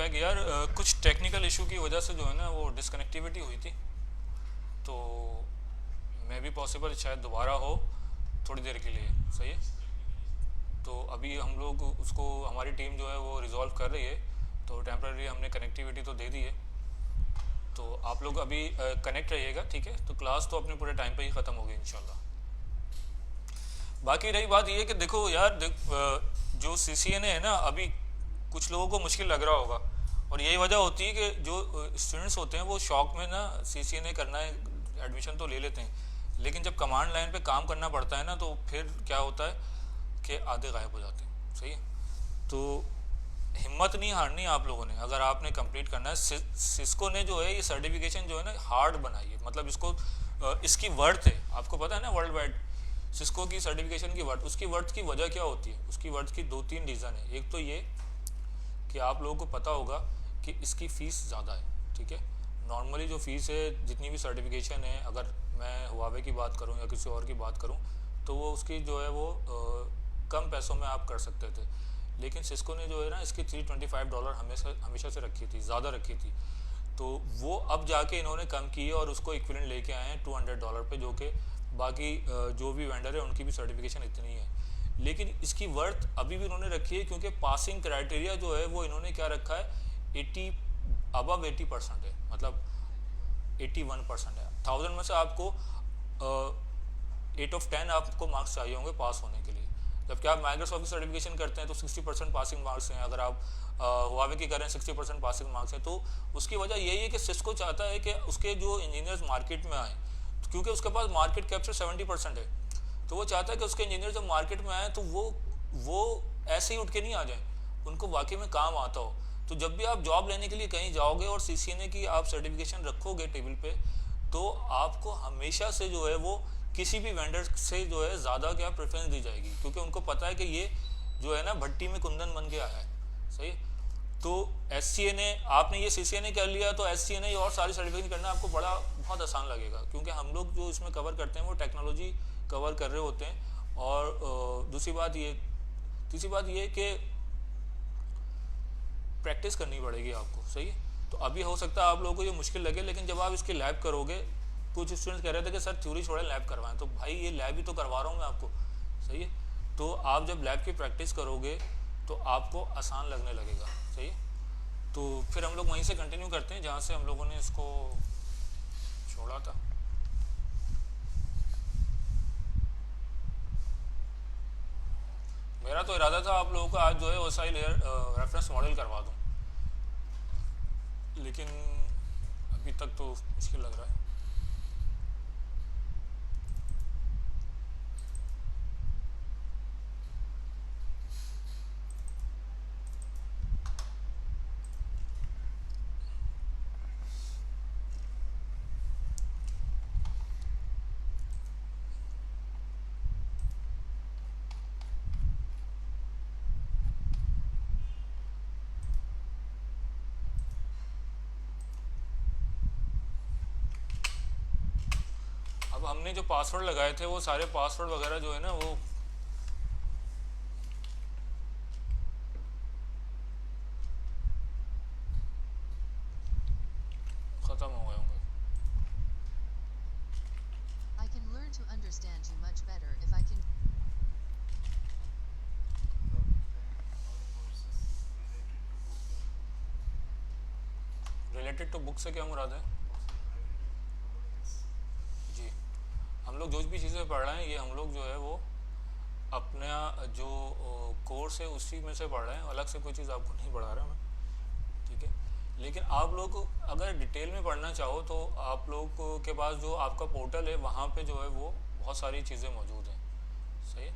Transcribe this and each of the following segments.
कि यार कुछ टेक्निकल इशू की वजह से जो है ना वो डिसकनेक्टिविटी हुई थी। तो मे भी पॉसिबल शायद दोबारा हो थोड़ी देर के लिए। सही है। तो अभी हम लोग उसको हमारी टीम जो है वो रिजॉल्व कर रही है। तो टेम्पररी हमने कनेक्टिविटी तो दे दी है। तो आप लोग अभी कनेक्ट रहिएगा, ठीक है। तो क्लास तो अपने पूरे टाइम पे ही ख़त्म होगी इंशाल्लाह। बाकी रही बात ये कि देखो यार जो सीसीएनए है ना, अभी कुछ लोगों को मुश्किल लग रहा होगा। और यही वजह होती है कि जो स्टूडेंट्स होते हैं वो शौक में ना सीसीएनए करना है, एडमिशन तो ले लेते हैं, लेकिन जब कमांड लाइन पे काम करना पड़ता है ना तो फिर क्या होता है कि आधे गायब हो जाते हैं। सही है। तो हिम्मत नहीं हारनी आप लोगों ने, अगर आपने कंप्लीट करना है। सिस्को ने जो है ये सर्टिफिकेशन जो है ना हार्ड बनाई है, मतलब इसको इसकी वर्थ है, आपको पता है ना वर्ल्ड वाइड सिस्को की सर्टिफिकेशन की वर्थ। उसकी वर्थ की वजह क्या होती है? उसकी वर्थ की दो तीन रीज़न है। एक तो ये कि आप लोगों को पता होगा कि इसकी फ़ीस ज़्यादा है, ठीक है। नॉर्मली जो फ़ीस है जितनी भी सर्टिफिकेशन है, अगर मैं हुआवे की बात करूं या किसी और की बात करूं, तो वो उसकी जो है वो कम पैसों में आप कर सकते थे। लेकिन सिस्को ने जो है ना इसकी $325 हमेशा हमेशा से रखी थी, ज़्यादा रखी थी। तो वो अब जाके इन्होंने कम की है और उसको इक्विवेलेंट लेके आए हैं $200 पे, जो कि बाकी जो भी वेंडर है उनकी भी सर्टिफिकेशन इतनी है। लेकिन इसकी वर्थ अभी भी उन्होंने रखी है क्योंकि पासिंग क्राइटेरिया जो है वो इन्होंने क्या रखा है, 80 अबव 80% है, मतलब 81% है। 1000 में से आपको 8 of 10 आपको मार्क्स चाहिए होंगे पास होने के लिए। जबकि आप माइक्रोसॉफ्ट की सर्टिफिकेशन करते हैं तो 60% पासिंग मार्क्स हैं, अगर आप हुआवे की करें 60% पासिंग मार्क्स हैं। तो उसकी वजह यही है कि सिस्को चाहता है कि उसके जो इंजीनियर्स मार्केट में आए, क्योंकि उसके पास मार्केट कैप्चर 70% है। तो वो चाहता है कि उसके इंजीनियर जब मार्केट में आए तो वो ऐसे ही उठ के नहीं आ जाए, उनको वाकई में काम आता हो। तो जब भी आप जॉब लेने के लिए कहीं जाओगे और सीसीएनए की आप सर्टिफिकेशन रखोगे टेबल पे, तो आपको हमेशा से जो है वो किसी भी वेंडर से जो है ज़्यादा क्या प्रेफरेंस दी जाएगी, क्योंकि उनको पता है कि ये जो है ना भट्टी में कुंदन बन के आया है। सही। तो एससीएनए आपने ये सीसीएनए कर लिया तो एससीएनए और सारी सर्टिफिकेशन करना आपको बड़ा बहुत आसान लगेगा, क्योंकि हम लोग जो इसमें कवर करते हैं वो टेक्नोलॉजी कवर कर रहे होते हैं। और तीसरी बात ये कि प्रैक्टिस करनी पड़ेगी आपको। सही है। तो अभी हो सकता है आप लोगों को ये मुश्किल लगे, लेकिन जब आप इसके लैब करोगे, कुछ स्टूडेंट्स कह रहे थे कि सर थ्योरी छोड़े लैब करवाएं, तो भाई ये लैब ही तो करवा रहा हूँ मैं आपको। सही है। तो आप जब लैब की प्रैक्टिस करोगे तो आपको आसान लगने लगेगा। सही है। तो फिर हम लोग वहीं से कंटिन्यू करते हैं जहाँ से हम लोगों ने इसको छोड़ा था। मेरा तो इरादा था आप लोगों को आज जो है ओसाई लेयर रेफरेंस मॉडल करवा दूँ, लेकिन अभी तक तो मुश्किल लग रहा है। अब हमने जो पासवर्ड लगाए थे वो सारे पासवर्ड वगैरह जो है ना वो ख़त्म हो गए होंगे। I can learn to understand you much better if I can. Related to book से क्या मुराद है? जी, हम लोग जो भी चीज़ें पढ़ रहे हैं ये हम लोग जो है वो अपना जो कोर्स है उसी में से पढ़ रहे हैं, अलग से कोई चीज़ आपको नहीं पढ़ा रहा मैं। ठीक है। लेकिन आप लोग अगर डिटेल में पढ़ना चाहो तो आप लोग के पास जो आपका पोर्टल है वहाँ पे जो है वो बहुत सारी चीज़ें मौजूद हैं। सही है।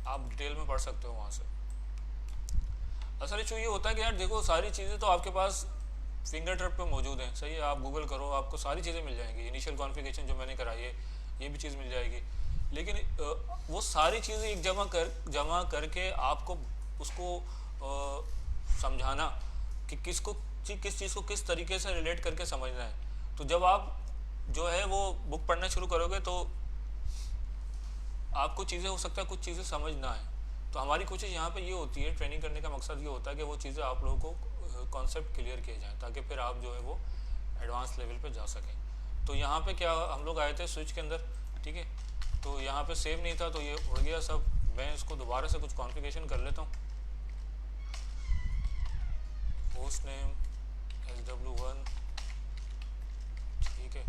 आप डिटेल में पढ़ सकते हो वहाँ से। असल इशू ये होता है कि यार देखो सारी चीज़ें तो आपके पास फिंगर टिप पे मौजूद हैं। सही है। आप गूगल करो आपको सारी चीज़ें मिल जाएंगी। इनिशियल कॉन्फ़िगरेशन जो मैंने कराई है ये भी चीज़ मिल जाएगी। लेकिन वो सारी चीज़ें एक जमा करके आपको उसको समझाना कि किस चीज़ को किस तरीके से रिलेट करके समझना है। तो जब आप जो है वो बुक पढ़ना शुरू करोगे तो आपको चीज़ें हो सकता है कुछ चीज़ें समझ ना आए, तो हमारी कोशिश यहाँ पे ये होती है, ट्रेनिंग करने का मकसद ये होता है कि वो चीज़ें आप लोगों को कॉन्सेप्ट क्लियर किए जाएँ ताकि फिर आप जो है वो एडवांस लेवल पे जा सकें। तो यहाँ पे क्या हम लोग आए थे स्विच के अंदर, ठीक है, तो यहाँ पे सेव नहीं था तो ये उड़ गया सब। मैं इसको दोबारा से कुछ कॉन्फ़िगरेशन कर लेता हूँ। होस्ट नेम SW1, ठीक है,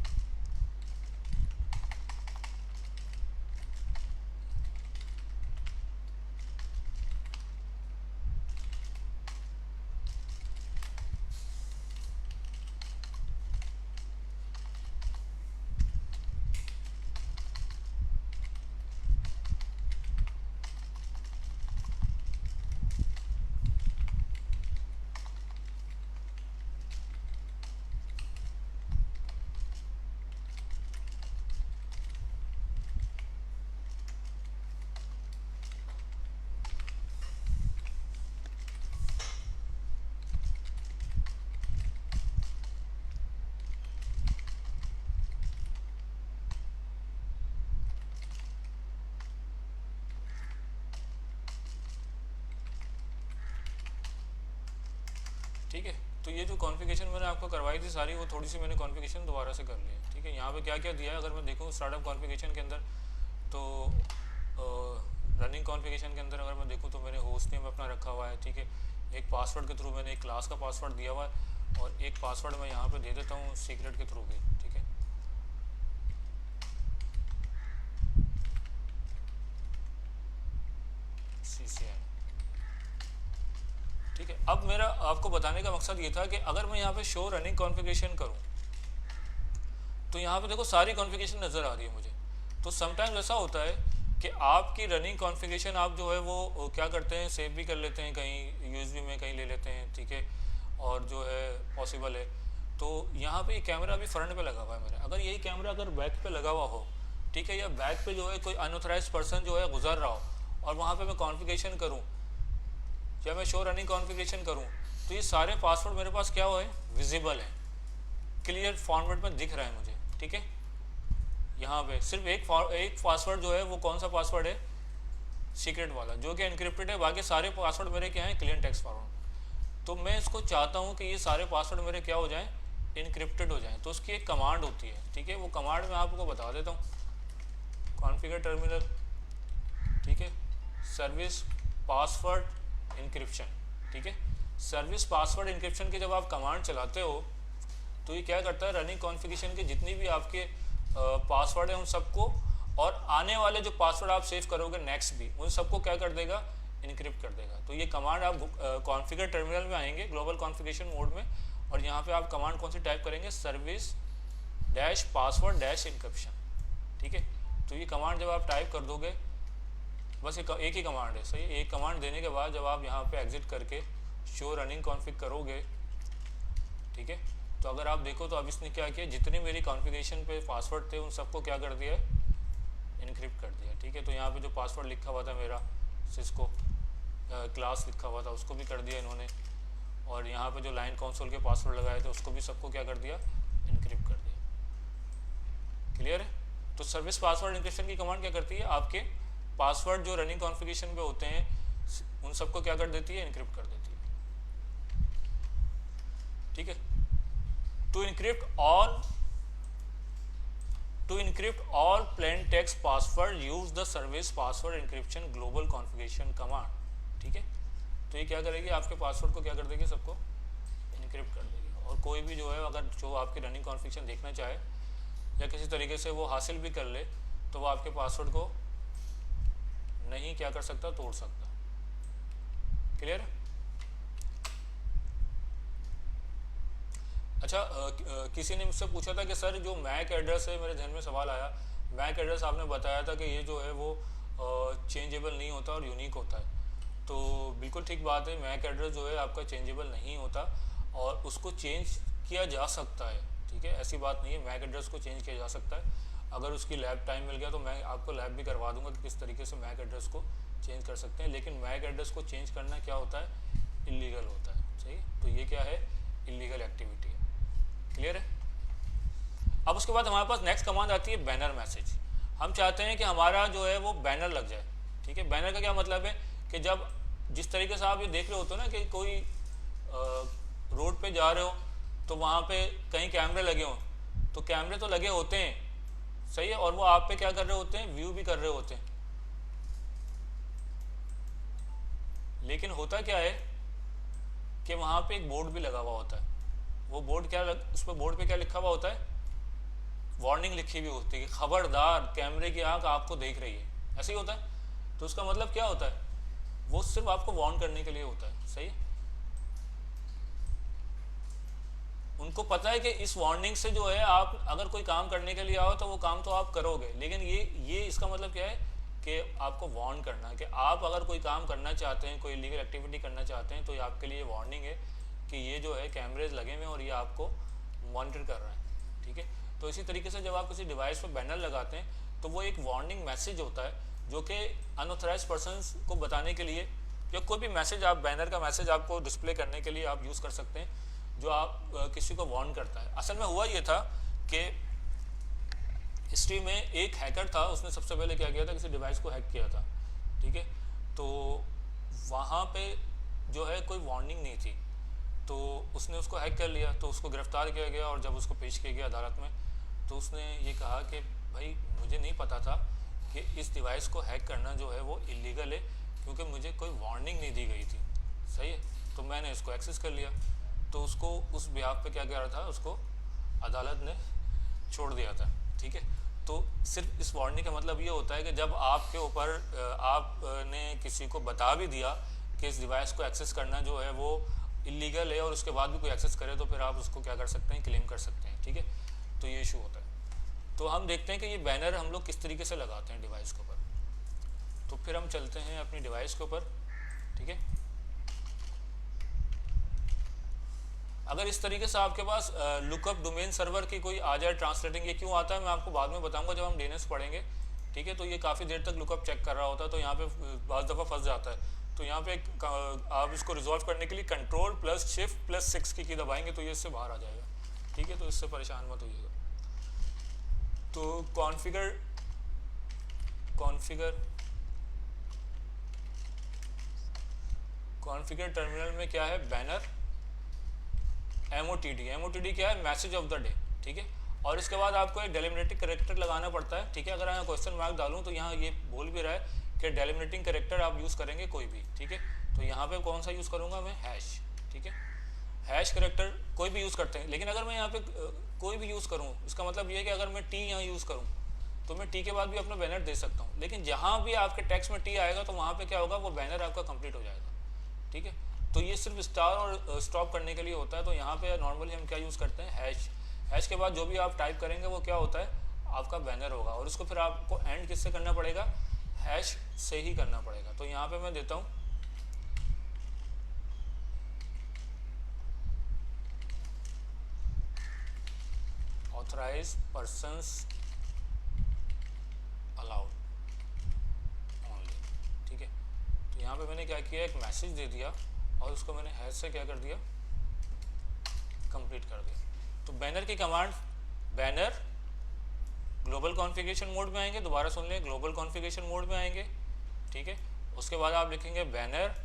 ठीक है। तो ये जो कॉन्फ़िगरेशन मैंने आपको करवाई थी सारी, वो थोड़ी सी मैंने कॉन्फ़िगरेशन दोबारा से कर ली है, ठीक है। यहाँ पे क्या क्या दिया है अगर मैं देखूँ स्टार्टअप कॉन्फ़िगरेशन के अंदर, तो रनिंग कॉन्फ़िगरेशन के अंदर अगर मैं देखूँ तो मैंने होस्ट नेम अपना रखा हुआ है, ठीक है। एक पासवर्ड के थ्रू मैंने एक क्लास का पासवर्ड दिया हुआ है और एक पासवर्ड मैं यहाँ पे दे देता हूँ सीक्रेट के थ्रू भी, ठीक है। CCN, ठीक है। अब मेरा आपको बताने का मकसद ये था कि अगर मैं यहाँ पे शो रनिंग कॉन्फ़िगरेशन करूँ तो यहाँ पे देखो सारी कॉन्फ़िगरेशन नज़र आ रही है मुझे। तो समटाइम्स ऐसा होता है कि आपकी रनिंग कॉन्फ़िगरेशन आप जो है वो क्या करते हैं, सेव भी कर लेते हैं कहीं USB में, कहीं ले लेते हैं, ठीक है, और जो है पॉसिबल है। तो यहाँ पे कैमरा भी फ्रंट पे लगा हुआ है मेरा, अगर यही कैमरा अगर बैक पे लगा हुआ हो, ठीक है, या बैक पे जो है कोई अनऑथराइज्ड पर्सन जो है गुजर रहा हो और वहाँ पे मैं कॉन्फ़िगरेशन करूँ या मैं शो रनिंग कॉन्फ़िगरेशन करूँ, तो ये सारे पासवर्ड मेरे पास क्या हुआ है, विजिबल है, क्लियर फॉर्मेट में दिख रहा है मुझे, ठीक है। यहाँ पे सिर्फ एक पासवर्ड जो है वो कौन सा पासवर्ड है, सीक्रेट वाला, जो कि एनक्रिप्टेड है। बाकी सारे पासवर्ड मेरे क्या हैं, क्लियर टेक्स्ट फॉरवर्ड। तो मैं इसको चाहता हूँ कि ये सारे पासवर्ड मेरे क्या हो जाएं, इनक्रिप्टेड हो जाएं। तो उसकी एक कमांड होती है, ठीक है, वो कमांड मैं आपको बता देता हूँ। कॉन्फ़िगर टर्मिनल, ठीक है, सर्विस पासवर्ड इंक्रिप्शन, ठीक है। सर्विस पासवर्ड इंक्रिप्शन की जब आप कमांड चलाते हो तो ये क्या करता है, रनिंग कॉन्फ़िगरेशन के जितनी भी आपके पासवर्ड है उन सबको, और आने वाले जो पासवर्ड आप सेव करोगे नेक्स्ट भी, उन सबको क्या कर देगा, इनक्रिप्ट कर देगा। तो ये कमांड आप कॉन्फ़िगर टर्मिनल में आएंगे ग्लोबल कॉन्फ़िगरेशन मोड में, और यहाँ पे आप कमांड कौन सी टाइप करेंगे, service dash password dash encryption, ठीक है। तो ये कमांड जब आप टाइप कर दोगे, बस एक ही कमांड है, सही। एक कमांड देने के बाद जब आप यहाँ पे एग्जिट करके शो रनिंग कॉन्फ़िग करोगे, ठीक है, तो अगर आप देखो तो अब इसने क्या किया, जितने मेरी कॉन्फ़िगरेशन पे पासवर्ड थे उन सबको क्या कर दिया, इनक्रिप्ट कर दिया, ठीक है। तो यहाँ पे जो पासवर्ड लिखा हुआ था मेरा, सिस्को क्लास लिखा हुआ था, उसको भी कर दिया इन्होंने, और यहाँ पे जो लाइन कंसोल के पासवर्ड लगाए थे उसको भी सबको क्या कर दिया, इनक्रिप्ट कर दिया। क्लियर है। तो सर्विस पासवर्ड इंक्रिप्शन की कमांड क्या करती है, आपके पासवर्ड जो रनिंग कॉन्फ़िगरेशन पे होते हैं उन सबको क्या कर देती है, इनक्रिप्ट कर देती है, ठीक है। To encrypt all plain text password use the service password encryption global configuration command, ठीक है। तो ये क्या करेगी, आपके पासवर्ड को क्या कर देगी, सबको इनक्रिप्ट कर देगी। और कोई भी जो है अगर जो आपकी रनिंग कॉन्फ़िगरेशन देखना चाहे या किसी तरीके से वो हासिल भी कर ले, तो वो आपके पासवर्ड को नहीं क्या कर सकता, तोड़ सकता। क्लियर है। अच्छा, किसी ने मुझसे पूछा था कि सर जो मैक एड्रेस है, मेरे ध्यान में सवाल आया, मैक एड्रेस आपने बताया था कि ये जो है वो चेंजेबल नहीं होता और यूनिक होता है। तो बिल्कुल ठीक बात है, मैक एड्रेस जो है आपका चेंजेबल नहीं होता और उसको चेंज किया जा सकता है, ठीक है, ऐसी बात नहीं है, मैक एड्रेस को चेंज किया जा सकता है। अगर उसकी लैब टाइम मिल गया तो मैं आपको लैब भी करवा दूंगा कि किस तरीके से मैक एड्रेस को चेंज कर सकते हैं। लेकिन मैक एड्रेस को चेंज करना क्या होता है, इलीगल होता है, सही। तो ये क्या है, इलीगल एक्टिविटी है। क्लियर है। अब उसके बाद हमारे पास नेक्स्ट कमांड आती है बैनर मैसेज। हम चाहते हैं कि हमारा जो है वो बैनर लग जाए, ठीक है। बैनर का क्या मतलब है कि जब जिस तरीके से आप ये देख रहे होते हो ना कि कोई रोड पे जा रहे हो तो वहाँ पे कहीं कैमरे लगे हों, तो कैमरे तो लगे होते हैं, सही है, और वो आप पे क्या कर रहे होते हैं, व्यू भी कर रहे होते हैं। लेकिन होता क्या है कि वहाँ पे एक बोर्ड भी लगा हुआ होता है। वो बोर्ड उस पर बोर्ड पे क्या लिखा हुआ होता है, वार्निंग लिखी हुई होती है कि खबरदार कैमरे की आंख आपको देख रही है, ऐसे ही होता है। तो उसका मतलब क्या होता है, वो सिर्फ आपको वार्न करने के लिए होता है, सही है। उनको पता है कि इस वार्निंग से जो है आप अगर कोई काम करने के लिए आओ तो वो काम तो आप करोगे, लेकिन ये इसका मतलब क्या है कि आपको वार्न करना है कि आप अगर कोई काम करना चाहते हैं, कोई इलीगल एक्टिविटी करना चाहते हैं, तो ये आपके लिए वार्निंग है कि ये जो है कैमरेज लगे हुए हैं और ये आपको मॉनिटर कर रहा है, ठीक है। तो इसी तरीके से जब आप किसी डिवाइस पर बैनर लगाते हैं तो वो एक वार्निंग मैसेज होता है जो कि अनऑथराइज पर्सनस को बताने के लिए, या कोई भी मैसेज आप बैनर का मैसेज आपको डिस्प्ले करने के लिए आप यूज़ कर सकते हैं जो आप किसी को वार्न करता है। असल में हुआ ये था कि हिस्ट्री में एक हैकर था, उसने सबसे पहले क्या किया था, किसी डिवाइस को हैक किया था, ठीक है। तो वहाँ पे जो है कोई वार्निंग नहीं थी, तो उसने उसको हैक कर लिया, तो उसको गिरफ्तार किया गया और जब उसको पेश किया गया अदालत में तो उसने ये कहा कि भाई मुझे नहीं पता था कि इस डिवाइस को हैक करना जो है वो इलीगल है, क्योंकि मुझे कोई वार्निंग नहीं दी गई थी, सही है, तो मैंने इसको एक्सेस कर लिया। तो उसको उस बिहाफ पे क्या कह रहा था, उसको अदालत ने छोड़ दिया था, ठीक है। तो सिर्फ इस वार्निंग का मतलब ये होता है कि जब आपके ऊपर आपने किसी को बता भी दिया कि इस डिवाइस को एक्सेस करना जो है वो इलीगल है और उसके बाद भी कोई एक्सेस करे तो फिर आप उसको क्या कर सकते हैं, क्लेम कर सकते हैं, ठीक है। तो ये इशू होता है। तो हम देखते हैं कि ये बैनर हम लोग किस तरीके से लगाते हैं डिवाइस के ऊपर। तो फिर हम चलते हैं अपनी डिवाइस के ऊपर, ठीक है। अगर इस तरीके से आपके पास लुकअप डोमेन सर्वर की कोई आ जाए ट्रांसलेटिंग, ये क्यों आता है मैं आपको बाद में बताऊंगा जब हम डीएनएस पढ़ेंगे, ठीक है। तो ये काफ़ी देर तक लुकअप चेक कर रहा होता है, तो यहाँ पे बाज़ दफ़ा फंस जाता है। तो यहाँ पे आप इसको रिजॉल्व करने के लिए Ctrl+Shift+6 की दबाएंगे तो ये इससे बाहर आ जाएगा, ठीक है। तो इससे परेशान मत होइएगा। तो कॉन्फ़िगर टर्मिनल में क्या है, बैनर MOTD क्या है, मैसेज ऑफ द डे, ठीक है। और इसके बाद आपको एक डेलिमिनेटिंग कैरेक्टर लगाना पड़ता है, ठीक है। अगर मैं क्वेश्चन मार्क डालूं तो यहाँ ये बोल भी रहा है कि डेलिमिनेटिंग कैरेक्टर आप यूज़ करेंगे कोई भी, ठीक है। तो यहाँ पे कौन सा यूज़ करूँगा मैं, हैश, ठीक है। हैश कैरेक्टर कोई भी यूज़ करते हैं, लेकिन अगर मैं यहाँ पे कोई भी यूज़ करूँ, इसका मतलब ये है कि अगर मैं टी यहाँ यूज़ करूँ तो मैं टी के बाद भी अपना बैनर दे सकता हूँ, लेकिन जहाँ भी आपके टेक्स्ट में टी आएगा तो वहाँ पे क्या होगा, वो बैनर आपका कंप्लीट हो जाएगा, ठीक है। तो ये सिर्फ स्टार और स्टॉप करने के लिए होता है। तो यहाँ पे नॉर्मली हम क्या यूज़ करते हैं, हैश के बाद जो भी आप टाइप करेंगे वो क्या होता है, आपका बैनर होगा, और उसको फिर आपको एंड किससे करना पड़ेगा, हैश से ही करना पड़ेगा। तो यहाँ पे मैं देता हूँ ऑथराइज पर्सन्स अलाउड ओनली, ठीक है। तो यहाँ पे मैंने क्या किया, एक मैसेज दे दिया और उसको मैंने हैश से क्या कर दिया, कंप्लीट कर दिया। तो बैनर की command, banner global configuration mode में आएंगे, दोबारा सुन लें, ग्लोबल कॉन्फ़िगरेशन मोड में आएंगे, ठीक है। उसके बाद आप लिखेंगे banner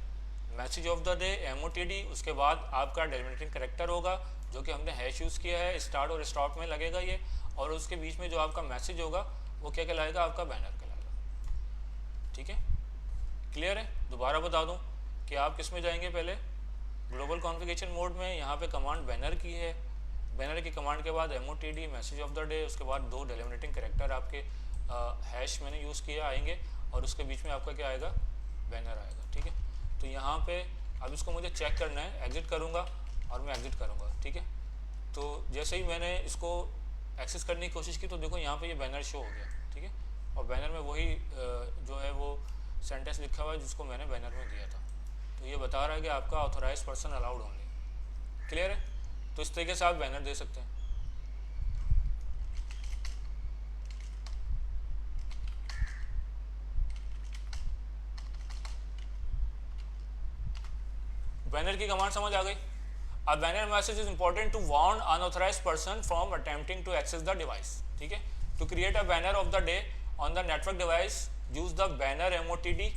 message of the day MOTD, उसके बाद आपका डेलिमिनेटिंग कैरेक्टर होगा जो कि हमने हैश यूज़ किया है, स्टार्ट और स्टॉप में लगेगा ये, और उसके बीच में जो आपका मैसेज होगा वो क्या कहलाएगा, आपका बैनर कहलाएगा, ठीक है। क्लियर है। दोबारा बता दूं कि आप किस में जाएंगे, पहले ग्लोबल कॉन्फ़िगरेशन मोड में, यहाँ पे कमांड बैनर की है, बैनर की कमांड के बाद MOTD message of the day, उसके बाद 2 डेलिमिनेटिंग कैरेक्टर आपके हैश मैंने यूज़ किया आएंगे, और उसके बीच में आपका क्या आएगा, बैनर आएगा, ठीक है। तो यहाँ पे अब इसको मुझे चेक करना है, एग्जिट करूँगा और मैं एग्जिट करूँगा, ठीक है। तो जैसे ही मैंने इसको एक्सेस करने की कोशिश की तो देखो यहाँ पे ये बैनर शो हो गया, ठीक है। और बैनर में वही जो है वो सेंटेंस लिखा हुआ है जिसको मैंने बैनर में दिया था। तो ये बता रहा है कि आपका authorise person allowed only. Clear है। तो इस तरीके से आप बैनर दे सकते हैं। बैनर की कमांड समझ आ गई। A banner message is important to warn unauthorized person from attempting to access the device, ठीक है। To create a banner of the day on the network device use the banner MOTD,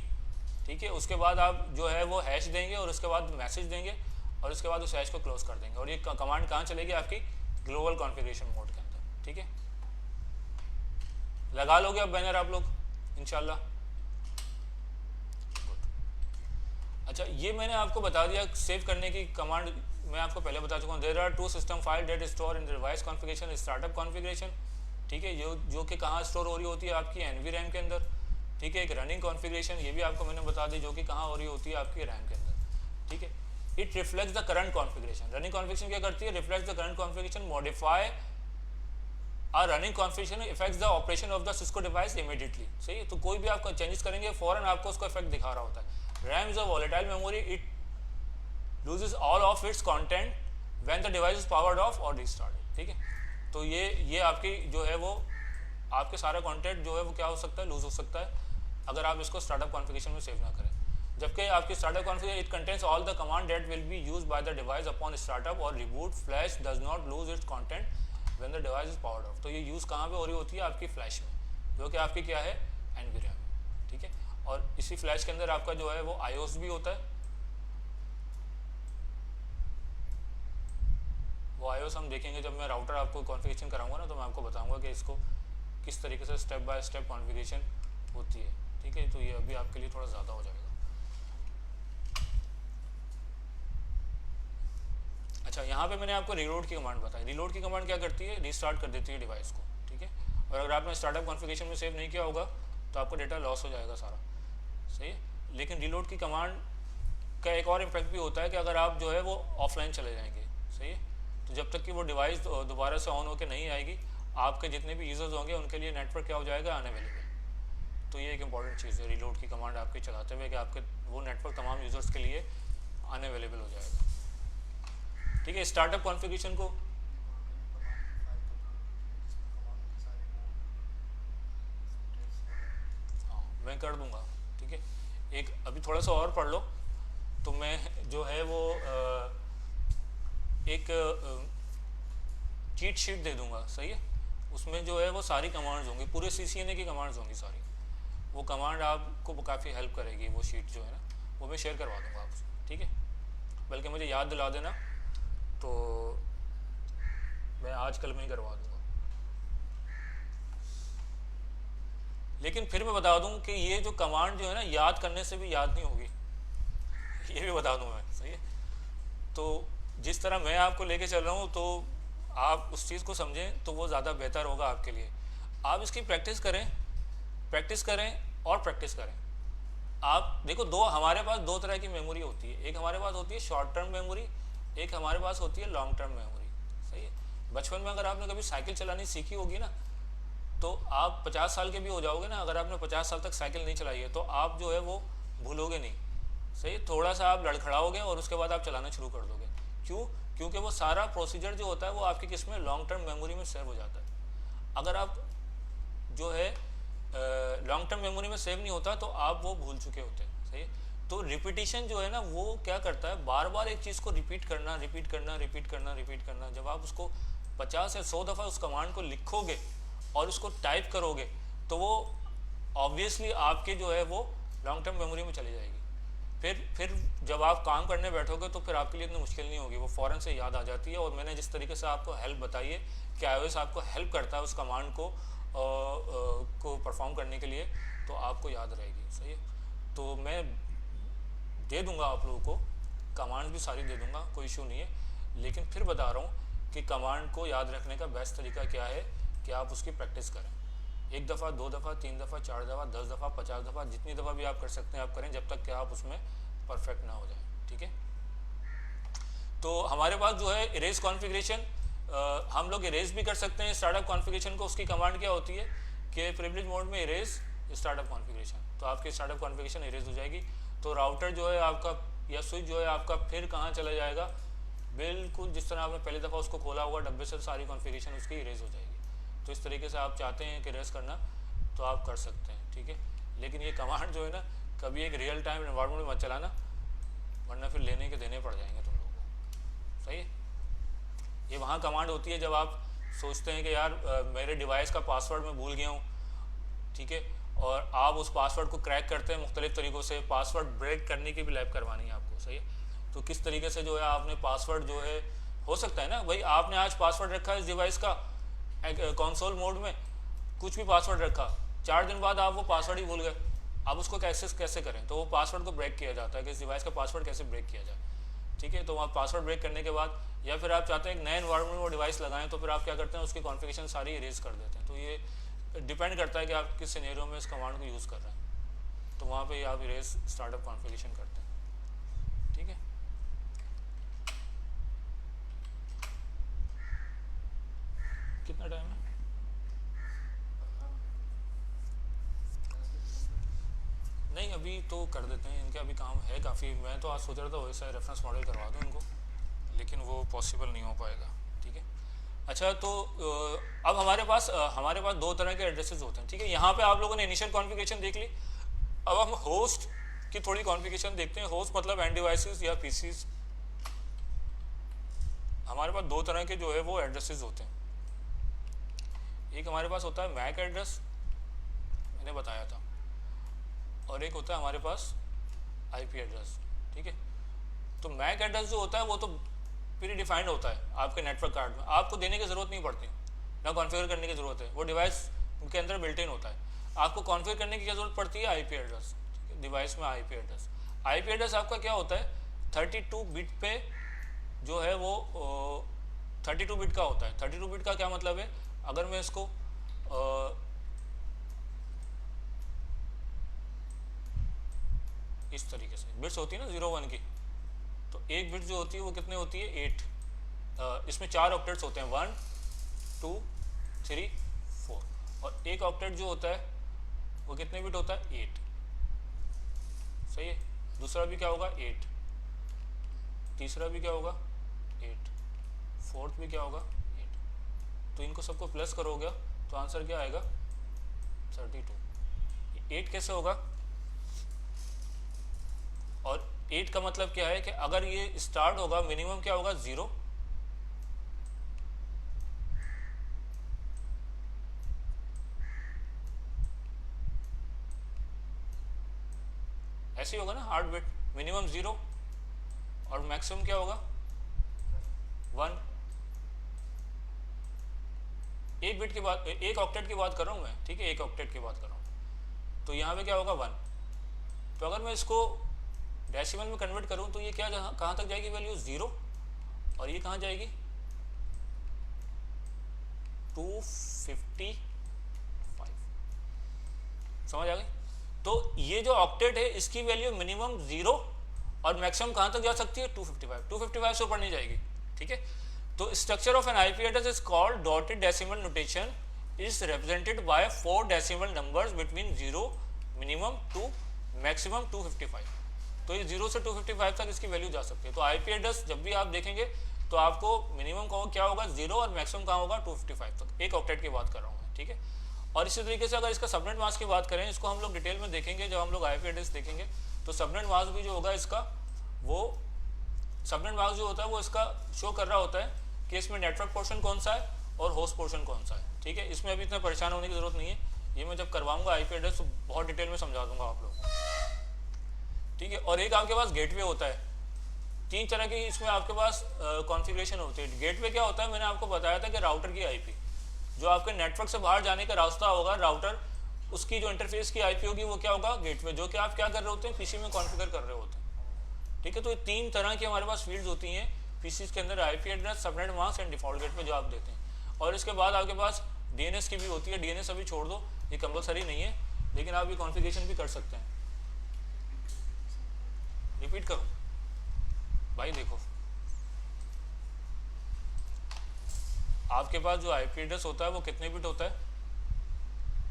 ठीक है। उसके बाद आप जो है वो हैश देंगे और उसके बाद मैसेज देंगे और उसके बाद उस हैश को क्लोज कर देंगे और ये कमांड कहाँ चलेगी आपकी ग्लोबल कॉन्फ़िगरेशन मोड के अंदर, ठीक है। लगा लोगे अब बैनर आप लोग इंशाल्लाह। अच्छा, ये मैंने आपको बता दिया सेव करने की कमांड मैं आपको पहले बता चुका हूँ। There are 2 system file that store in device configuration startup configuration, ठीक है, जो कि कहाँ स्टोर हो रही होती है आपकी NVRAM के अंदर, ठीक है। एक रनिंग कॉन्फ़िगरेशन ये भी आपको मैंने बता दी जो कि कहाँ हो रही होती है आपकी रैम के अंदर, ठीक है। It reflects the current configuration, running configuration क्या करती है, reflects the current configuration, modify a running configuration effects the operation of the Cisco device immediately, सही है। तो कोई भी आपका चेंजेस करेंगे फौरन आपको उसका इफेक्ट दिखा रहा होता है। RAM is a volatile memory, it loses all of its content when the device is powered off or restarted, ठीक है। तो ये आपकी जो है वो आपके सारा कंटेंट जो है वो क्या हो सकता है, लूज हो सकता है अगर आप इसको स्टार्टअप कॉन्फ़िगरेशन में सेव ना करें। जबकि आपकी startup configuration it contains all the command that will be used by the device upon startup और reboot, flash does not lose its content when the device is powered off. तो ये use कहाँ पे हो रही होती है आपकी फ्लैश में, जो कि आपकी क्या है NVRAM, ठीक है। और इसी फ्लैश के अंदर आपका जो है वो IOS भी होता है। वो IOS हम देखेंगे जब मैं राउटर आपको कॉन्फ़िगरेशन कराऊंगा ना, तो मैं आपको बताऊंगा कि इसको किस तरीके से स्टेप बाय स्टेप कॉन्फ़िगरेशन होती है, ठीक है। तो ये अभी आपके लिए थोड़ा ज़्यादा हो जाएगा। अच्छा, यहाँ पे मैंने आपको रीलोड की कमांड बताई। रीलोड की कमांड क्या करती है, रीस्टार्ट कर देती है डिवाइस को, ठीक है। और अगर आपने स्टार्टअप कॉन्फ़िगरेशन में सेव नहीं किया होगा तो आपका डेटा लॉस हो जाएगा सारा, सही है। लेकिन रीलोड की कमांड का एक और इम्पैक्ट भी होता है कि अगर आप जो है वो ऑफलाइन चले जाएंगे, सही है, तो जब तक कि वो डिवाइस दोबारा से ऑन होकर नहीं आएगी, आपके जितने भी यूज़र्स होंगे उनके लिए नेटवर्क क्या हो जाएगा, अनअवेलेबल। तो ये एक इंपॉर्टेंट चीज़ है रीलोड की कमांड आपके चलाते हुए कि आपके वो नेटवर्क तमाम यूज़र्स के लिए अनअवेलेबल हो जाएगा, ठीक है। स्टार्टअप कॉन्फ़िगरेशन को हाँ मैं कर दूंगा, ठीक है। एक अभी थोड़ा सा और पढ़ लो तो मैं जो है वो एक चीट शीट दे दूंगा, सही है। उसमें जो है वो सारी कमांड्स होंगी, पूरे CCNA की कमांड्स होंगी सारी। वो कमांड आपको काफ़ी हेल्प करेगी, वो शीट जो है ना वो मैं शेयर करवा दूंगा आपसे, ठीक है। बल्कि मुझे याद दिला देना तो मैं आज कल में ही करवा दूंगा। लेकिन फिर मैं बता दूं कि ये जो कमांड जो है ना याद करने से भी याद नहीं होगी, ये भी बता दूं मैं, सही है। तो जिस तरह मैं आपको लेके चल रहा हूँ तो आप उस चीज़ को समझें तो वो ज़्यादा बेहतर होगा आपके लिए। आप इसकी प्रैक्टिस करें और प्रैक्टिस करें। आप देखो हमारे पास दो तरह की मेमोरी होती है। एक हमारे पास होती है शॉर्ट टर्म मेमोरी, एक हमारे पास होती है लॉन्ग टर्म मेमोरी, सही है। बचपन में अगर आपने कभी साइकिल चलानी सीखी होगी ना तो आप 50 साल के भी हो जाओगे ना, अगर आपने 50 साल तक साइकिल नहीं चलाई है तो आप जो है वो भूलोगे नहीं, सही। थोड़ा सा आप लड़खड़ाओगे और उसके बाद आप चलाना शुरू कर दोगे। क्यों? क्योंकि वो सारा प्रोसीजर जो होता है वो आपकी किस में, लॉन्ग टर्म मेमोरी में सेव हो जाता है। अगर आप जो है लॉन्ग टर्म मेमोरी में सेव नहीं होता तो आप वो भूल चुके होते हैं, सही है। तो रिपीटिशन जो है ना वो क्या करता है, बार बार एक चीज़ को रिपीट करना। जब आप उसको 50 या 100 दफ़ा उस कमांड को लिखोगे और उसको टाइप करोगे तो वो ऑब्वियसली आपके जो है वो लॉन्ग टर्म मेमोरी में चली जाएगी। फिर जब आप काम करने बैठोगे तो फिर आपके लिए इतनी मुश्किल नहीं होगी, वो फ़ौरन से याद आ जाती है। और मैंने जिस तरीके से आपको हेल्प बताई है कि iOS आपको हेल्प करता है उस कमांड को परफॉर्म करने के लिए, तो आपको याद रहेगी, सही है। तो मैं दे दूंगा आप लोगों को कमांड भी सारी दे दूंगा, कोई इशू नहीं है। लेकिन फिर बता रहा हूँ कि कमांड को याद रखने का बेस्ट तरीका क्या है कि आप उसकी प्रैक्टिस करें। 1 दफ़ा, 2 दफ़ा, 3 दफ़ा, 4 दफ़ा, 10 दफ़ा, 50 दफ़ा, जितनी दफ़ा भी आप कर सकते हैं आप करें, जब तक कि आप उसमें परफेक्ट ना हो जाए, ठीक है। तो हमारे पास जो है इरेज कॉन्फ़िगरेशन, हम लोग इरेज भी कर सकते हैं स्टार्टअप कॉन्फ़िगरेशन को। उसकी कमांड क्या होती है कि प्रिविलेज मोड में इरेज स्टार्टअप कॉन्फ़िगरेशन, तो आपकी स्टार्टअप कॉन्फ़िगरेशन इरेज हो जाएगी। तो राउटर जो है आपका या स्विच जो है आपका फिर कहाँ चला जाएगा, बिल्कुल जिस तरह आपने पहली दफ़ा उसको खोला हुआ डब्बे से, सारी कॉन्फ़िगरेशन उसकी इरेज हो जाएगी। तो इस तरीके से आप चाहते हैं कि इरेज करना तो आप कर सकते हैं, ठीक है। लेकिन ये कमांड जो है ना कभी एक रियल टाइम एनवायरनमेंट में मत चलाना, वरना फिर लेने के देने पड़ जाएंगे तुम लोगों को, सही है। ये वहाँ कमांड होती है जब आप सोचते हैं कि यार मेरे डिवाइस का पासवर्ड मैं भूल गया हूँ ठीक है, और आप उस पासवर्ड को क्रैक करते हैं मुख्तलिफ तरीक़ों से, पासवर्ड ब्रेक करने की भी लैब करवानी है आपको, सही है। तो किस तरीके से जो है आपने पासवर्ड जो है, हो सकता है ना भाई आपने आज पासवर्ड रखा है इस डिवाइस का कंसोल मोड में, कुछ भी पासवर्ड रखा, 4 दिन बाद आप वो पासवर्ड ही भूल गए, आप उसको कैसे करें, तो वो पासवर्ड को ब्रेक किया जाता है कि इस डिवाइस का पासवर्ड कैसे ब्रेक किया जाए, ठीक है। तो आप पासवर्ड ब्रेक करने के बाद, या फिर आप चाहते हैं एक नए एनवायरनमेंट में वो डिवाइस लगाएं, तो फिर आप क्या करते हैं उसकी कॉन्फ़िगरेशन सारी इरेज कर देते हैं। तो ये डिपेंड करता है कि आप किस सिनेरियो में इस कमांड को यूज़ कर रहे हैं, तो वहाँ पे आप इरेज स्टार्टअप कॉन्फ़िगरेशन करते हैं, ठीक है। कितना टाइम है? नहीं अभी तो कर देते हैं, इनका अभी काम है काफ़ी। मैं तो आज सोच रहा था वैसा रेफरेंस मॉडल करवा दूँ इनको, लेकिन वो पॉसिबल नहीं हो पाएगा, ठीक है। अच्छा तो अब हमारे पास 2 तरह के एड्रेसेस होते हैं, ठीक है। यहाँ पे आप लोगों ने इनिशियल कॉन्फ़िगरेशन देख ली, अब हम होस्ट की थोड़ी कॉन्फ़िगरेशन देखते हैं। होस्ट मतलब एंड डिवाइसेस या पीसीज। हमारे पास 2 तरह के जो है वो एड्रेसेस होते हैं। एक हमारे पास होता है मैक एड्रेस, मैंने बताया था, और एक होता है हमारे पास आईपी एड्रेस, ठीक है। तो मैक एड्रेस जो होता है वो तो प्री डिफाइंड होता है आपके नेटवर्क कार्ड में, आपको देने की ज़रूरत नहीं पड़ती, ना कॉन्फ़िगर करने की ज़रूरत है, वो डिवाइस के अंदर बिल्ट इन होता है। आपको कॉन्फ़िगर करने की क्या ज़रूरत पड़ती है? आईपी एड्रेस, ठीक है। डिवाइस में आईपी एड्रेस, आईपी एड्रेस आपका क्या होता है 32 बिट पे जो है वो 32 बिट का होता है। 32 बिट का क्या मतलब है? अगर मैं इसको इस तरीके से, बिट्स होती है ना 0 1 की, तो एक बिट जो होती है वो कितने होती है 8। इसमें 4 ऑक्टेट्स होते हैं, 1 2 3 4, और एक ऑक्टेट जो होता है वो कितने बिट होता है 8, सही है। दूसरा भी क्या होगा 8, तीसरा भी क्या होगा 8, फोर्थ भी क्या होगा 8। तो इनको सबको प्लस करोगे तो आंसर क्या आएगा 32। 8 कैसे होगा? और 8 का मतलब क्या है कि अगर ये स्टार्ट होगा मिनिमम क्या होगा 0, ऐसे ही होगा ना 8 बिट, मिनिमम 0 और मैक्सिमम क्या होगा 1। एक बिट की बात, एक ऑक्टेट की बात कर रहा हूँ मैं, ठीक है, एक ऑक्टेट की बात कर रहा हूँ। तो यहाँ पे क्या होगा 1। तो अगर मैं इसको डेसिमल में कन्वर्ट करूँ तो ये क्या कहाँ तक जाएगी वैल्यू 0, और ये कहाँ जाएगी 255। समझ आ गई? तो ये जो ऑक्टेट है इसकी वैल्यू मिनिमम 0 और मैक्सिमम कहाँ तक जा सकती है 255। 255 से ऊपर नहीं जाएगी, ठीक है। तो structure of an IP address is called dotted decimal notation is represented by 4 decimal numbers between 0 minimum to maximum 255। तो ये 0 से 255 तक इसकी वैल्यू जा सकती है। तो आईपी एड्रेस जब भी आप देखेंगे तो आपको मिनिमम क्या होगा 0 और मैक्सिमम कहाँ होगा 255 तक। एक ऑक्टेट की बात कर रहा हूँ मैं, ठीक है। और इसी तरीके से अगर इसका सबनेट मास्क की बात करें, इसको हम लोग डिटेल में देखेंगे जब हम लोग आईपी एड्रेस देखेंगे। तो सबनेट मास्क भी जो होगा इसका, वो सबनेट मास्क जो होता है वो इसका शो कर रहा होता है कि इसमें नेटवर्क पोर्शन कौन सा है और होस्ट पोर्शन कौन सा है, ठीक है। इसमें अभी इतना परेशान होने की जरूरत नहीं है, ये मैं जब करवाऊंगा आईपी एड्रेस तो बहुत डिटेल में समझा दूंगा आप लोग, ठीक है। और एक आपके पास गेटवे होता है, 3 तरह की इसमें आपके पास कॉन्फ़िगरेशन होती है। गेटवे क्या होता है, मैंने आपको बताया था कि राउटर की आईपी, जो आपके नेटवर्क से बाहर जाने का रास्ता होगा राउटर, उसकी जो इंटरफेस की आईपी होगी वो क्या होगा गेटवे, जो कि आप क्या कर रहे होते हैं पीसी में कॉन्फ़िगर कर रहे होते हैं, ठीक है। तो ये 3 तरह की हमारे पास फील्ड्स होती हैं पीसी के अंदर, IP address, subnet mask and default gateway जो आप देते हैं। और इसके बाद आपके पास डीएनएस की भी होती है। डीएनएस अभी छोड़ दो, ये कंपलसरी नहीं है, लेकिन आप ये कॉन्फ़िगरेशन भी कर सकते हैं। रिपीट करूँ भाई, देखो आपके पास जो आईपी एड्रेस होता है वो कितने बिट होता है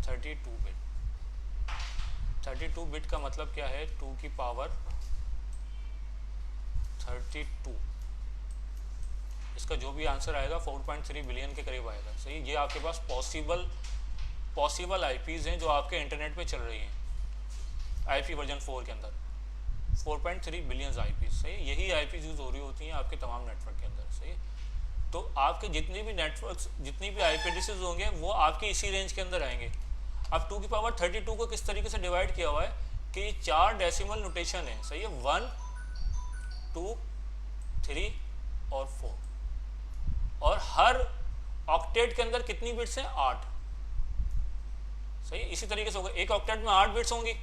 32 बिट। 32 बिट का मतलब क्या है 2 की पावर 32। इसका जो भी आंसर आएगा 4.3 बिलियन के करीब आएगा, सही। ये आपके पास पॉसिबल आईपीज़ हैं जो आपके इंटरनेट पे चल रही हैं आईपी वर्जन 4 के अंदर, 4.3 बिलियन आईपीज़, सही। यही आईपीज़ यूज़ हो रही होती हैं आपके तमाम नेटवर्क के अंदर, सही। तो आपके जितने भी नेटवर्क्स, जितनी भी आईपी एड्रेसेस होंगे वो आपके इसी रेंज के अंदर आएंगे। अब 2 की पावर 32 को किस तरीके से डिवाइड किया हुआ है कि 4 डेसिमल नोटेशन है, सही है, 1 2 3 और 4, और हर ऑक्टेट के अंदर कितनी बिट्स हैं, 8, सही है। इसी तरीके से होगा, एक ऑक्टेट में 8 बिट्स होंगी,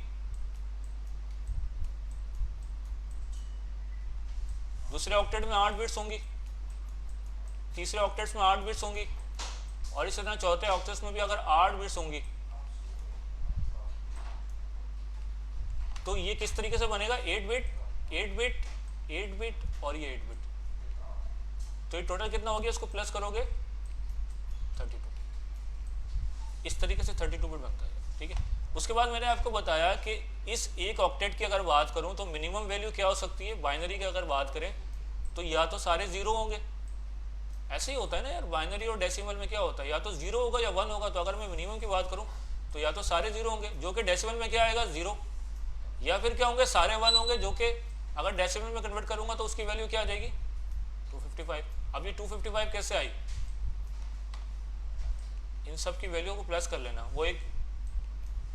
दूसरे ऑक्टेट में 8 बिट्स होंगी, तीसरे ऑक्टेट्स में 8 बिट्स होंगी, और इसी तरह चौथे ऑक्टेट्स में भी अगर 8 बिट्स होंगी तो ये किस तरीके से बनेगा, 8 बिट 8 बिट 8 बिट और ये 8 बिट, तो ये टोटल कितना हो गया, इसको प्लस करोगे 32, इस तरीके से 32 बिट बनता है, ठीक है। उसके बाद मैंने आपको बताया कि इस एक ऑक्टेट की अगर बात करूं तो मिनिमम वैल्यू क्या हो सकती है, बाइनरी की अगर बात करें तो या तो सारे जीरो होंगे, ऐसे ही होता है ना यार, बाइनरी और डेसिमल में क्या होता है, या तो जीरो होगा या 1 होगा, तो अगर मैं मिनिमम की बात करूं तो या तो सारे जीरो होंगे जो कि डेसिमल में क्या आएगा, जीरो, या फिर क्या होंगे, सारे 1 होंगे जो कि अगर डेसिमल में कन्वर्ट करूंगा तो उसकी वैल्यू क्या आ जाएगी, 255। अब ये 255 कैसे आई, इन सब की वैल्यू को प्लस कर लेना, वो एक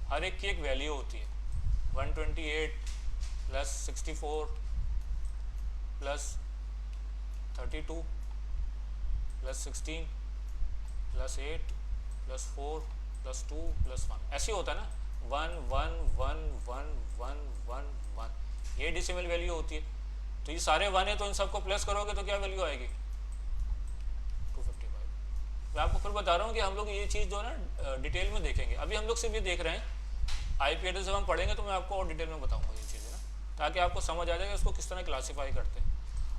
हर एक की एक वैल्यू होती है, 128 plus 64 plus 32 plus 16 plus 8 plus 4 plus 2 plus 1, ऐसे होता है ना, 1 1 1 1 1 1 1, ये डेसिमल वैल्यू होती है। तो ये सारे 1 है तो इन सबको प्लस करोगे तो क्या वैल्यू आएगी, 255। मैं आपको फिर बता रहा हूँ कि हम लोग ये चीज़ जो है ना डिटेल में देखेंगे, अभी हम लोग सिर्फ ये देख रहे हैं, IP एड्रेस जब हम पढ़ेंगे तो मैं आपको और डिटेल में बताऊंगा ये चीज़ें ना, ताकि आपको समझ आ जाएगा इसको किस तरह क्लासीफाई करते हैं।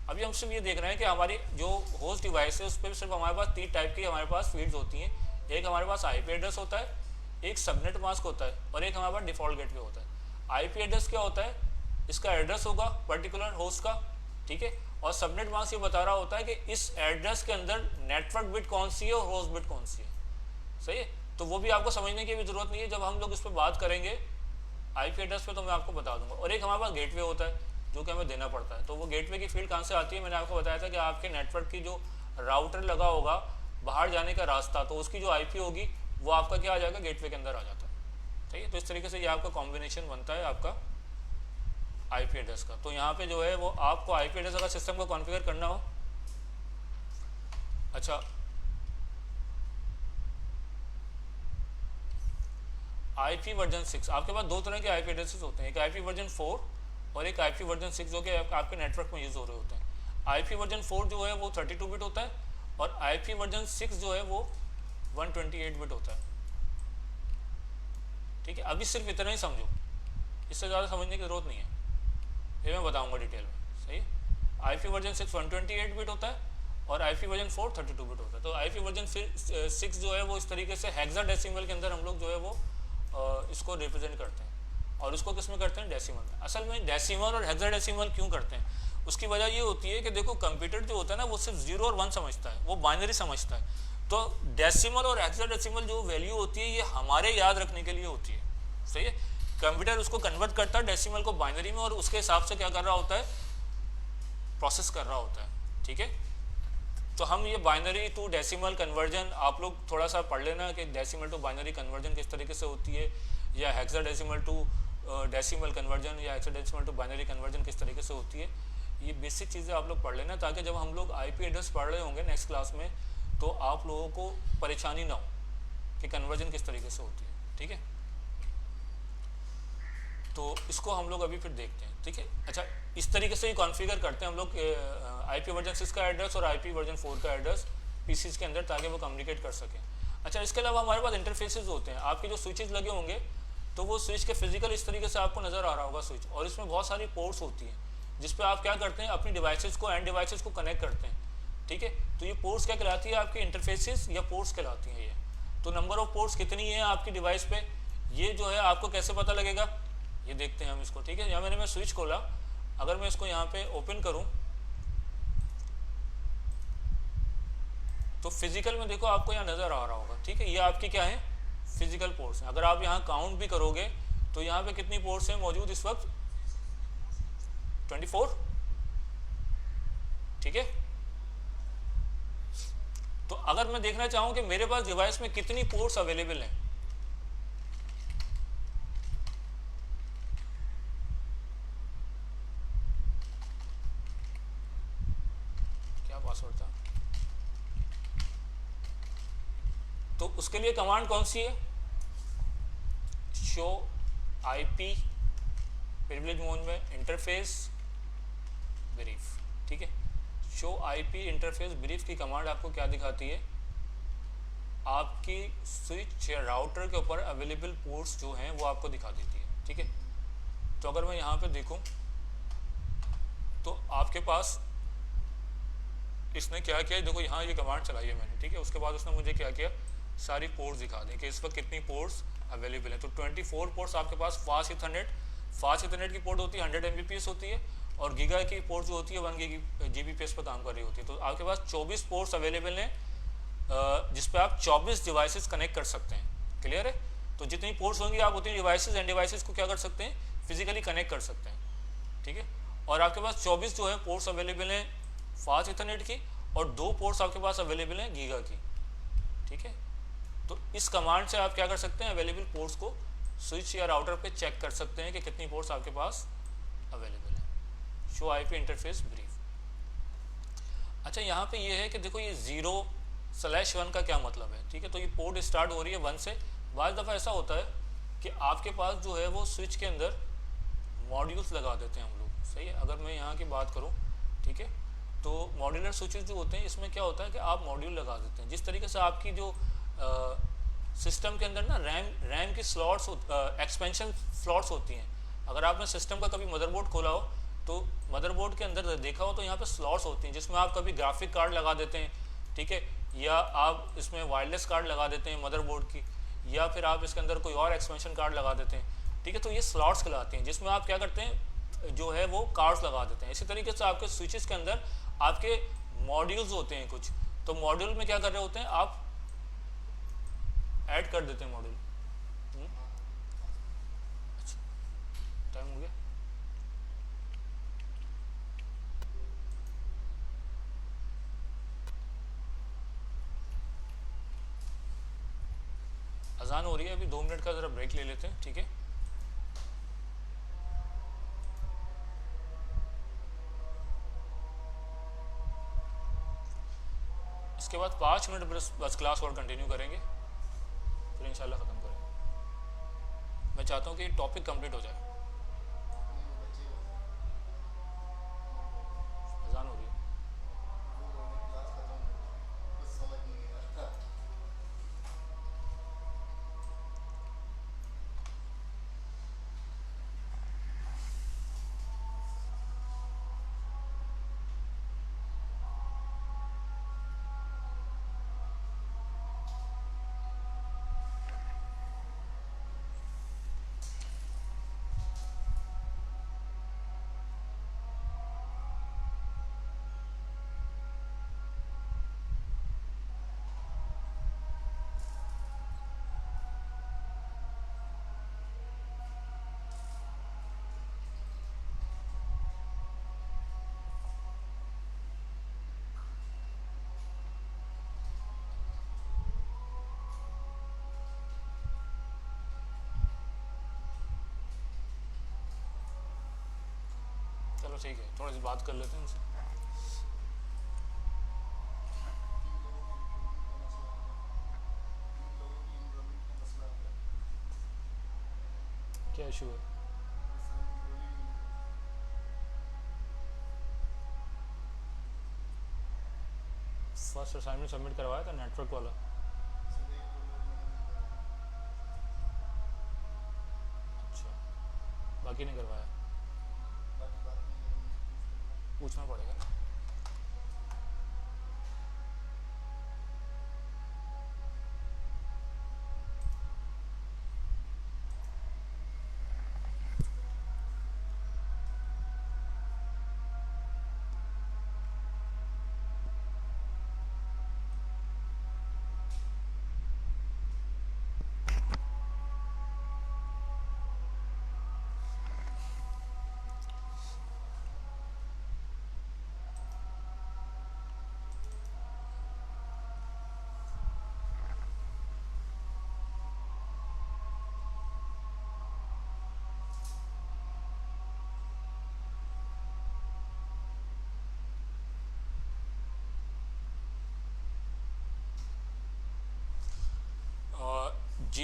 अभी हम सिर्फ ये देख रहे हैं कि हमारी जो होस्ट डिवाइस है उस पर सिर्फ हमारे पास 3 टाइप की हमारे पास फील्ड्स होती हैं, एक हमारे पास IP एड्रेस होता है, एक सबनेट मास्क होता है, और एक हमारे पास डिफ़ॉल्ट गेटवे होता है। IP एड्रेस क्या होता है, इसका एड्रेस होगा पर्टिकुलर होस्ट का, ठीक है, और सबनेट मास्क ये बता रहा होता है कि इस एड्रेस के अंदर नेटवर्क बिट कौन सी है और होस्ट बिट कौन सी है, सही है। तो वो भी आपको समझने की भी जरूरत नहीं है, जब हम लोग इस पर बात करेंगे IP एड्रेस पे तो मैं आपको बता दूंगा। और एक हमारे पास गेटवे होता है जो कि हमें देना पड़ता है, तो वो गेटवे की फील्ड कहाँ से आती है, मैंने आपको बताया था कि आपके नेटवर्क की जो राउटर लगा होगा बाहर जाने का रास्ता, तो उसकी जो IP होगी वो आपका क्या आ जाएगा, गेटवे के अंदर आ जाता है, ठीक है। तो इस तरीके से ये आपका कॉम्बिनेशन बनता है आपका IP एड्रेस का। तो यहाँ पे जो है वो आपको IP एड्रेस अगर सिस्टम को कॉन्फ़िगर करना हो, अच्छा IP वर्जन 6, आपके पास 2 तरह के IP एड्रेसेस होते हैं, एक IP वर्जन 4 और एक IP वर्जन 6 जो कि आपके नेटवर्क में यूज़ हो रहे होते हैं। IP वर्जन 4 जो है वो 32 बिट होता है, और IP वर्जन 6 जो है वो 128 बिट होता है, ठीक है। अभी सिर्फ इतना ही समझो, इससे ज़्यादा समझने की ज़रूरत नहीं है, फिर मैं बताऊँगा डिटेल में, सही है। IP वर्जन 6 128 बिट होता है और IP वर्जन 4 32 बिट होता है। तो IP वर्जन 6 जो है वो इस तरीके से हेक्साडेसिमल के अंदर हम लोग जो है वो इसको रिप्रेजेंट करते हैं, और उसको किस में करते हैं, डेसिमल में। असल में डेसिमल और हेक्साडेसिमल क्यों करते हैं, उसकी वजह ये होती है कि देखो कंप्यूटर जो होता है ना वो सिर्फ 0 और 1 समझता है, वो बाइनरी समझता है। तो डेसिमल और हेक्साडेसिमल जो वैल्यू होती है ये हमारे याद रखने के लिए होती है, सही है। कंप्यूटर उसको कन्वर्ट करता है डेसिमल को बाइनरी में, और उसके हिसाब से क्या कर रहा होता है, प्रोसेस कर रहा होता है, ठीक है। तो हम ये बाइनरी टू डेसिमल कन्वर्जन आप लोग थोड़ा सा पढ़ लेना कि डेसिमल टू बाइनरी कन्वर्जन किस तरीके से होती है, या हेक्साडेसिमल टू डेसिमल कन्वर्जन या हेक्साडेसिमल टू बाइनरी कन्वर्जन किस तरीके से होती है। ये बेसिक चीज़ें आप लोग पढ़ लेना, ताकि जब हम लोग IP एड्रेस पढ़ रहे होंगे नेक्स्ट क्लास में तो आप लोगों को परेशानी ना हो कि कन्वर्जन किस तरीके से होती है, ठीक है। तो इसको हम लोग अभी फिर देखते हैं, ठीक है। अच्छा, इस तरीके से ही कॉन्फ़िगर करते हैं हम लोग IP वर्जन 6 का एड्रेस और IP वर्जन 4 का एड्रेस PCs के अंदर, ताकि वो कम्युनिकेट कर सकें। अच्छा, इसके अलावा हमारे पास इंटरफेसेस होते हैं, आपके जो स्विचेस लगे होंगे तो वो स्विच के फिजिकल इस तरीके से आपको नज़र आ रहा होगा स्विच, और इसमें बहुत सारी पोर्ट्स होती हैं जिस पे आप क्या करते हैं, अपनी डिवाइसेस को एंड डिवाइसेस को कनेक्ट करते हैं, ठीक है। तो ये पोर्ट्स क्या कहलाती है, आपकी इंटरफेसेस या पोर्ट्स कहलाती हैं ये। तो नंबर ऑफ पोर्ट्स कितनी है आपकी डिवाइस पे, ये जो है आपको कैसे पता लगेगा, ये देखते हैं हम इसको, ठीक है। यहाँ मैं स्विच खोला, अगर मैं इसको यहाँ पे ओपन करूँ तो फिजिकल में देखो आपको यहाँ नज़र आ रहा होगा, ठीक है। ये आपकी क्या है, फिजिकल पोर्ट्स हैं। अगर आप यहाँ काउंट भी करोगे तो यहाँ पे कितनी पोर्ट्स हैं मौजूद इस वक्त, 24, ठीक है। तो अगर मैं देखना चाहूँ कि मेरे पास डिवाइस में कितनी पोर्ट्स अवेलेबल हैं, पासवर्ड था। तो उसके लिए कमांड कौन सी है? शो आईपी प्रिविलेज मोड में इंटरफेस ब्रीफ, ठीक है। शो आईपी इंटरफेस ब्रीफ की कमांड आपको क्या दिखाती है? आपकी स्विच या राउटर के ऊपर अवेलेबल पोर्ट्स जो हैं वो आपको दिखा देती है, ठीक है। तो अगर मैं यहाँ पे देखूँ तो आपके पास इसने क्या किया, देखो यहाँ ये कमांड चलाई है मैंने, ठीक है। उसके बाद उसने मुझे क्या किया, सारी पोर्ट्स दिखा दी कि इस वक्त कितनी पोर्ट्स अवेलेबल हैं। तो 24 पोर्ट्स आपके पास फास्ट इथरनेट की पोर्ट होती है, 100 Mbps होती है, और गीगा की पोर्ट जो होती है 1 Gbps पर काम कर रही होती है। तो आपके पास 24 पोर्ट्स अवेलेबल हैं जिस पे आप 24 डिवाइसेस कनेक्ट कर सकते हैं। क्लियर है? तो जितनी पोर्ट्स होंगी आप उतनी डिवाइसेस को क्या कर सकते हैं, फिजिकली कनेक्ट कर सकते हैं, ठीक है। और आपके पास 24 जो है पोर्ट्स अवेलेबल हैं फास्ट इथरनेट की, और 2 पोर्ट्स आपके पास अवेलेबल हैं गीगा की, ठीक है। तो इस कमांड से आप क्या कर सकते हैं, अवेलेबल पोर्ट्स को स्विच या राउटर पे चेक कर सकते हैं कि कितनी पोर्ट्स आपके पास अवेलेबल है। Show IP interface brief. अच्छा, यहाँ पे ये है कि देखो ये 0/1 का क्या मतलब है, ठीक है। तो ये पोर्ट स्टार्ट हो रही है 1 से। बाज़ दफ़ा ऐसा होता है कि आपके पास जो है वो स्विच के अंदर मॉड्यूल्स लगा देते हैं हम लोग, सही है। अगर मैं यहाँ की बात करूँ, ठीक है, तो मॉड्यूलर स्विचेस जो होते हैं इसमें क्या होता है कि आप मॉड्यूल लगा देते हैं। जिस तरीके से आपकी जो सिस्टम के अंदर ना रैम की स्लॉट्स एक्सपेंशन स्लॉट्स होती हैं। अगर आपने सिस्टम का कभी मदरबोर्ड खोला हो तो मदरबोर्ड के अंदर देखा हो तो यहाँ पे स्लॉट्स होती हैं जिसमें आप कभी ग्राफिक कार्ड लगा देते हैं, ठीक है, या आप इसमें वायरलेस कार्ड लगा देते हैं मदरबोर्ड की, या फिर आप इसके अंदर कोई और एक्सपेंशन कार्ड लगा देते हैं, ठीक है। तो ये स्लॉट्स कहलाते हैं जिसमें आप क्या करते हैं, जो है वो कार्ड्स लगा देते हैं। इसी तरीके से आपके स्विचेस के अंदर आपके मॉड्यूल्स होते हैं कुछ, तो मॉड्यूल में क्या कर रहे होते हैं, आप ऐड कर देते हैं मॉड्यूल। अच्छा, टाइम हो गया। अजान हो रही है, अभी 2 मिनट का ज़रा ब्रेक ले लेते हैं, ठीक है। इसके बाद 5 मिनट बस क्लास और कंटिन्यू करेंगे, फिर इंशाल्लाह ख़त्म करेंगे। मैं चाहता हूँ कि टॉपिक कंप्लीट हो जाए। अजान हो रही है। चलो ठीक है, थोड़ी सी बात कर लेते हैं उनसे। क्या इशू है? फर्स्ट असाइनमेंट सबमिट करवाया था नेटवर्क वाला। अच्छा, बाकी नहीं करवाया? पूछना पड़ेगा।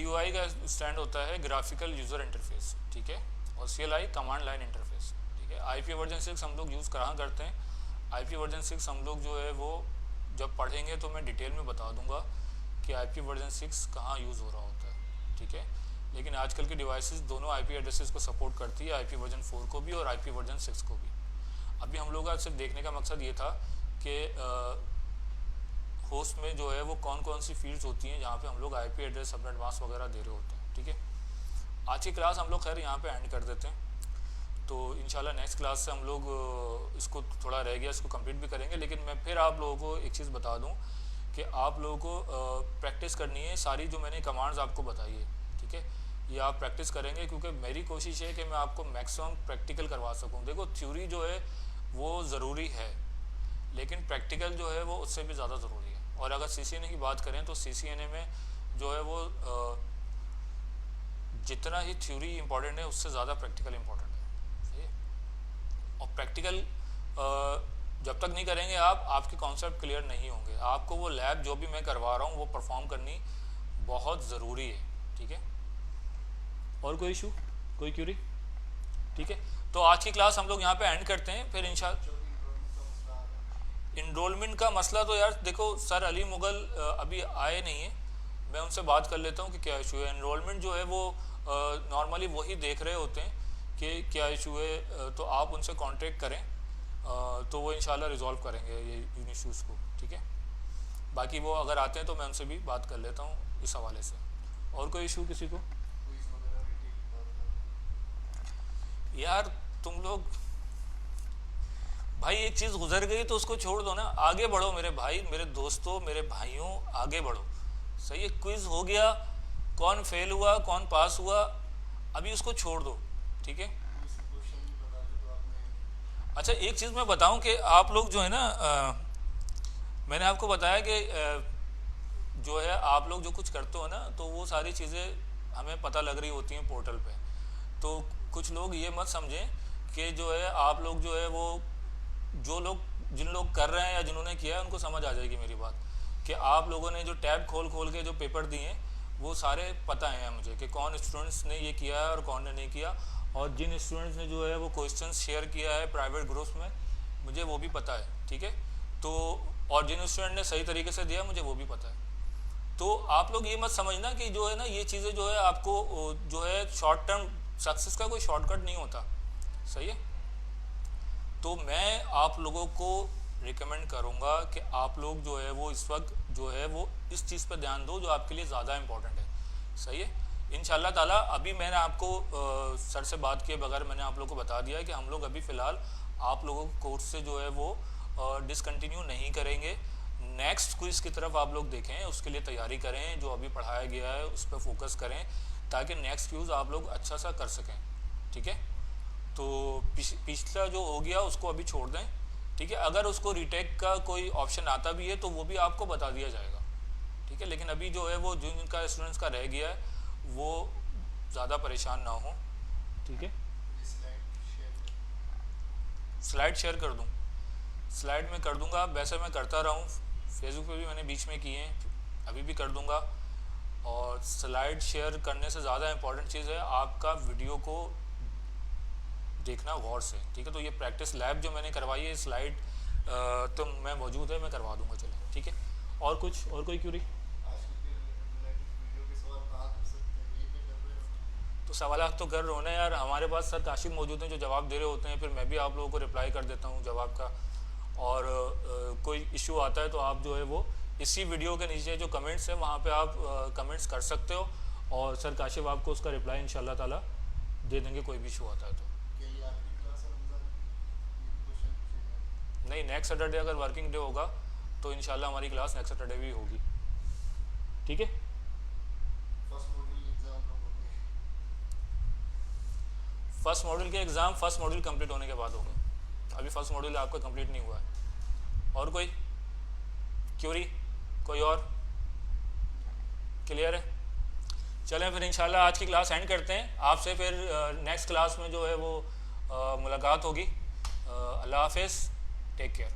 GUI का स्टैंड होता है ग्राफिकल यूज़र इंटरफेस, ठीक है, और CLI कमांड लाइन इंटरफेस, ठीक है। IP वर्जन 6 हम लोग यूज़ कहाँ करते हैं, IP वर्जन 6 हम लोग जो है वो जब पढ़ेंगे तो मैं डिटेल में बता दूंगा कि IP वर्जन 6 कहाँ यूज़ हो रहा होता है, ठीक है। लेकिन आजकल की डिवाइसेस दोनों IP एड्रेसेस को सपोर्ट करती है, IP वर्जन 4 को भी और IP वर्जन 6 को भी। अभी हम लोग का सिर्फ देखने का मकसद ये था कि होस्ट में जो है वो कौन कौन सी फील्ड्स होती हैं जहाँ पे हम लोग IP एड्रेस सबनेट मास्क वगैरह दे रहे होते हैं, ठीक है। आज की क्लास हम लोग खैर यहाँ पे एंड कर देते हैं, तो इंशाल्लाह नेक्स्ट क्लास से हम लोग इसको थोड़ा रह गया इसको कंप्लीट भी करेंगे। लेकिन मैं फिर आप लोगों को एक चीज़ बता दूँ कि आप लोगों को प्रैक्टिस करनी है सारी जो मैंने कमांड्स आपको बताई है, ठीक है, ये आप प्रैक्टिस करेंगे क्योंकि मेरी कोशिश है कि मैं आपको मैक्सिमम प्रैक्टिकल करवा सकूँ। देखो थ्योरी जो है वो ज़रूरी है, लेकिन प्रैक्टिकल जो है वो उससे भी ज़्यादा ज़रूरी है। और अगर CCNA की बात करें तो CCNA में जो है वो जितना ही थ्योरी इम्पॉर्टेंट है उससे ज़्यादा प्रैक्टिकल इम्पॉर्टेंट है, सही है। और प्रैक्टिकल जब तक नहीं करेंगे आप, आपके कॉन्सेप्ट क्लियर नहीं होंगे। आपको वो लैब जो भी मैं करवा रहा हूँ वो परफॉर्म करनी बहुत ज़रूरी है, ठीक है। और कोई इशू, कोई क्यूरी, ठीक है। तो आज की क्लास हम लोग यहाँ पे एंड करते हैं, फिर इंशाल्लाह इनरोलमेंट का मसला तो यार देखो सर अली मुगल अभी आए नहीं है, मैं उनसे बात कर लेता हूँ कि क्या इशू है। इनरोलमेंट जो है वो नॉर्मली वही देख रहे होते हैं कि क्या इशू है, तो आप उनसे कांटेक्ट करें, तो वो इंशाल्लाह रिजॉल्व करेंगे ये इन इशूज़ को, ठीक है। बाकी वो अगर आते हैं तो मैं उनसे भी बात कर लेता हूँ इस हवाले से। और कोई इशू किसी को? यार तुम लोग भाई एक चीज़ गुजर गई तो उसको छोड़ दो ना, आगे बढ़ो मेरे भाई, मेरे दोस्तों, मेरे भाइयों, आगे बढ़ो, सही है। क्विज हो गया, कौन फेल हुआ कौन पास हुआ अभी उसको छोड़ दो, ठीक है। अच्छा एक चीज़ मैं बताऊं कि आप लोग जो है ना मैंने आपको बताया कि जो है आप लोग जो कुछ करते हो ना तो वो सारी चीज़ें हमें पता लग रही होती हैं पोर्टल पे। तो कुछ लोग ये मत समझें कि जो है आप लोग जो है वो जो लोग जिन लोग कर रहे हैं या जिन्होंने किया है उनको समझ आ जाएगी मेरी बात, कि आप लोगों ने जो टैब खोल खोल के जो पेपर दिए हैं वो सारे पता हैं मुझे कि कौन स्टूडेंट्स ने ये किया है और कौन ने नहीं किया, और जिन स्टूडेंट्स ने जो है वो क्वेश्चंस शेयर किया है प्राइवेट ग्रुप्स में मुझे वो भी पता है, ठीक है। तो और जिन स्टूडेंट ने सही तरीके से दिया मुझे वो भी पता है। तो आप लोग ये मत समझना कि जो है ना ये चीज़ें जो है आपको जो है शॉर्ट टर्म सक्सेस का कोई शॉर्टकट नहीं होता, सही है। तो मैं आप लोगों को रिकमेंड करूँगा कि आप लोग जो है वो इस वक्त जो है वो इस चीज़ पर ध्यान दो जो आपके लिए ज़्यादा इम्पोर्टेंट है, सही है। इंशाल्लाह ताला अभी मैंने आपको सर से बात किए बगैर मैंने आप लोगों को बता दिया है कि हम लोग अभी फ़िलहाल आप लोगों को कोर्स से जो है वो डिसकंटिन्यू नहीं करेंगे। नेक्स्ट क्विज की तरफ आप लोग देखें, उसके लिए तैयारी करें, जो अभी पढ़ाया गया है उस पर फोकस करें ताकि नेक्स्ट क्विज आप लोग अच्छा सा कर सकें, ठीक है। तो पिछला जो हो गया उसको अभी छोड़ दें, ठीक है। अगर उसको रीटेक का कोई ऑप्शन आता भी है तो वो भी आपको बता दिया जाएगा, ठीक है। लेकिन अभी जो है वो जिनका स्टूडेंट्स का रह गया है वो ज़्यादा परेशान ना हो, ठीक है। स्लाइड शेयर कर दूँ, स्लाइड में कर दूँगा, वैसे मैं करता रहा हूँ, फेसबुक पे भी मैंने बीच में किए हैं, अभी भी कर दूँगा। और स्लाइड शेयर करने से ज़्यादा इम्पॉर्टेंट चीज़ है आपका वीडियो को देखना गौर से, ठीक है। तो ये प्रैक्टिस लैब जो मैंने करवाई है स्लाइड तो मैं मौजूद है, मैं करवा दूँगा, चले, ठीक है। और कुछ, और कोई क्यूरी? तो सवाल तो कर रहे हो ना यार, हमारे पास सर काशिफ मौजूद हैं जो जवाब दे रहे होते हैं, फिर मैं भी आप लोगों को रिप्लाई कर देता हूँ जवाब का। और कोई इशू आता है तो आप जो है वो इसी वीडियो के नीचे जो कमेंट्स हैं वहाँ पे आप कमेंट्स कर सकते हो और सर काशिफ आपको उसका रिप्लाई इंशाल्लाह ताला दे देंगे कोई भी इशू आता है तो। नहीं, नेक्स्ट सैटरडे अगर वर्किंग डे होगा तो इंशाल्लाह हमारी क्लास नेक्स्ट सैटरडे भी होगी, ठीक है। फर्स्ट मॉड्यूल के एग्ज़ाम फर्स्ट मॉड्यूल कंप्लीट होने के बाद होंगे, अभी फर्स्ट मॉड्यूल आपका कंप्लीट नहीं हुआ है। और कोई क्यूरी, कोई और? क्लियर है? चलें फिर इंशाल्लाह आज की क्लास एंड करते हैं, आपसे फिर नेक्स्ट क्लास में जो है वो मुलाकात होगी। अल्लाह हाफिज़, टेक केयर।